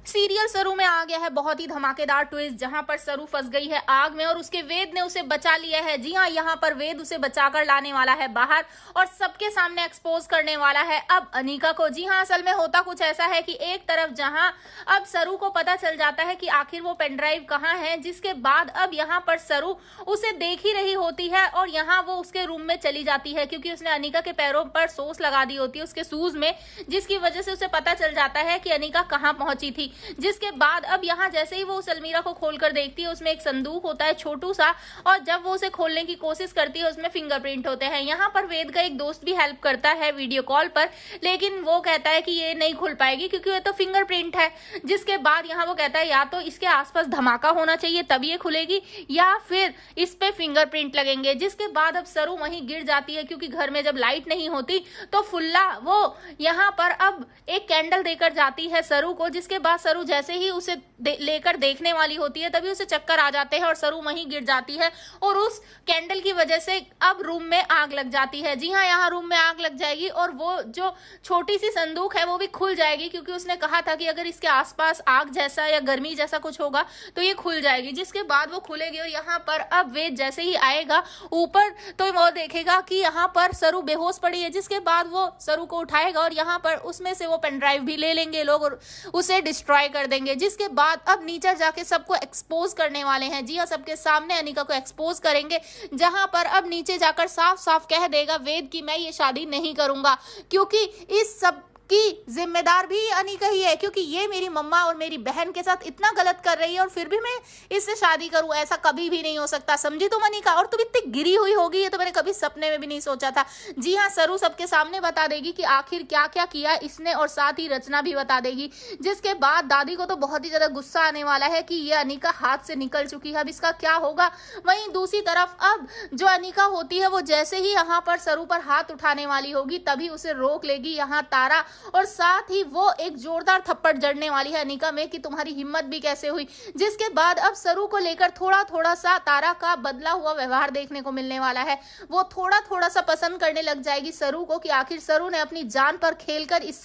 Serial सरू में आ गया है बहुत ही धमाकेदार ट्विस्ट, जहां पर सरू फंस गई है आग में और उसके वेद ने उसे बचा लिया है। जी हां, यहां पर वेद उसे बचाकर लाने वाला है बाहर और सबके सामने एक्सपोज करने वाला है अब अनिका को। जी हां, असल में होता कुछ ऐसा है कि एक तरफ जहां अब सरू को पता चल जाता है कि आखिर वो पेन ड्राइव कहाँ है, जिसके बाद अब यहाँ पर सरू उसे देख ही रही होती है और यहाँ वो उसके रूम में चली जाती है क्योंकि उसने अनिका के पैरों पर सोस लगा दी होती है उसके शूज में, जिसकी वजह से उसे पता चल जाता है कि अनिका कहाँ पहुंची थी। जिसके बाद अब यहाँ जैसे ही वो उस अलमीरा को खोलकर देखती है, उसमें एक संदूक होता है छोटू सा, और जब वो उसे खोलने की कोशिश करती है उसमें फिंगरप्रिंट होते हैं। यहाँ पर वेद का एक दोस्त भी हेल्प करता है वीडियो कॉल पर, लेकिन वो कहता है कि ये नहीं खुल पाएगी क्योंकि ये तो फिंगरप्रिंट है। जिसके बाद यहाँ वो कहता है या तो इसके आसपास धमाका होना चाहिए तभी ये खुलेगी या फिर इस पे फिंगरप्रिंट लगेंगे। जिसके बाद अब सरू वहीं गिर जाती है क्योंकि घर में जब लाइट नहीं होती तो फुल्ला वो यहाँ पर अब एक कैंडल देकर जाती है सरू को। जिसके बाद सरू जैसे ही उसे लेकर देखने वाली होती है तभी उसे चक्कर आ जाते हैं और सरू वहीं गिर जाती है और उस कैंडल की वजह से अब रूम में आग लग जाती है। जी हाँ, यहाँ रूम में आग लग जाएगी और वो जो छोटी सी संदूक है वो भी खुल जाएगी क्योंकि उसने कहा था कि अगर इसके आसपास आग जैसा या गर्मी जैसा कुछ होगा तो ये खुल जाएगी। जिसके बाद वो खुलेगी और यहाँ पर अब वेद जैसे ही आएगा ऊपर तो वो देखेगा कि यहाँ पर सरू बेहोश पड़ी है। जिसके बाद वो सरू को उठाएगा और यहाँ पर उसमें से वो पेन ड्राइव भी ले लेंगे लोग और उसे डिस्ट्रॉय कर देंगे। जिसके बाद अब नीचे जाके सबको एक्सपोज करने वाले हैं। जी हाँ, सबके सामने अनिका को एक्सपोज करेंगे, जहां पर अब नीचे जाकर साफ साफ कह देगा वेद कि मैं ये शादी नहीं करूंगा क्योंकि इस सब की जिम्मेदार भी अनिका ही है, क्योंकि ये मेरी मम्मा और मेरी बहन के साथ इतना गलत कर रही है और फिर भी मैं इससे शादी करूं, ऐसा कभी भी नहीं हो सकता। समझी तुम अनिका? और तुम इतनी गिरी हुई होगी ये तो मैंने कभी सपने में भी नहीं सोचा था। जी हाँ, सरू सबके सामने बता देगी कि आखिर क्या क्या किया इसने और साथ ही रचना भी बता देगी। जिसके बाद दादी को तो बहुत ही ज्यादा गुस्सा आने वाला है कि ये अनिका हाथ से निकल चुकी है, अब इसका क्या होगा। वहीं दूसरी तरफ अब जो अनिका होती है वो जैसे ही यहाँ पर सरू पर हाथ उठाने वाली होगी तभी उसे रोक लेगी यहाँ तारा, और साथ ही वो एक जोरदार थप्पड़ जड़ने वाली है अनिका में कि तुम्हारी हिम्मत भी कैसे हुई। जिसके बाद अब सरू को लेकर थोड़ा थोड़ा सा तारा का बदला हुआ व्यवहार देखने को मिलने वाला है। वो थोड़ा थोड़ा सा पसंद करने लग जाएगी सरू को कि आखिर सरू ने अपनी जान पर खेलकर इस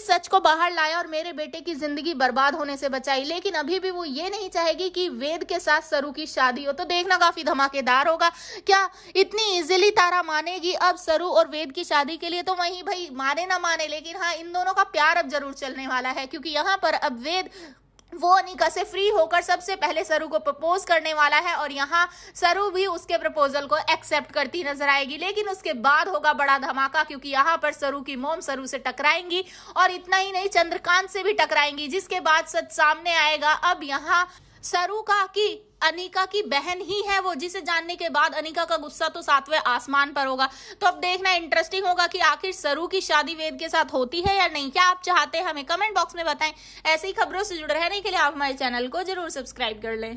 सच को बाहर लाया और मेरे बेटे की जिंदगी बर्बाद होने से बचाई। लेकिन अभी भी वो ये नहीं चाहेगी कि वेद के साथ सरू की शादी हो। तो देखना काफी धमाकेदार होगा, क्या इतनी इजीली तारा मानेगी अब सरू और वेद की शादी के लिए। तो वहीं भाई माने ना माने, लेकिन हाँ, इन दोनों का प्यार अब जरूर चलने वाला है क्योंकि यहाँ पर अब वेद वो अनिका से फ्री होकर सबसे पहले सरू को प्रपोज करने वाला है और यहाँ सरू भी उसके प्रपोजल को एक्सेप्ट करती नजर आएगी। लेकिन उसके बाद होगा बड़ा धमाका क्योंकि यहाँ पर सरू की मॉम सरू से टकराएंगी और इतना ही नहीं, चंद्रकांत से भी टकराएंगी। जिसके बाद सच सामने आएगा अब यहाँ सरू का कि अनिका की बहन ही है वो, जिसे जानने के बाद अनिका का गुस्सा तो 7वें आसमान पर होगा। तो अब देखना इंटरेस्टिंग होगा कि आखिर सरू की शादी वेद के साथ होती है या नहीं। क्या आप चाहते हैं हमें कमेंट बॉक्स में बताएं। ऐसी खबरों से जुड़े रहने के लिए आप हमारे चैनल को जरूर सब्सक्राइब कर लें।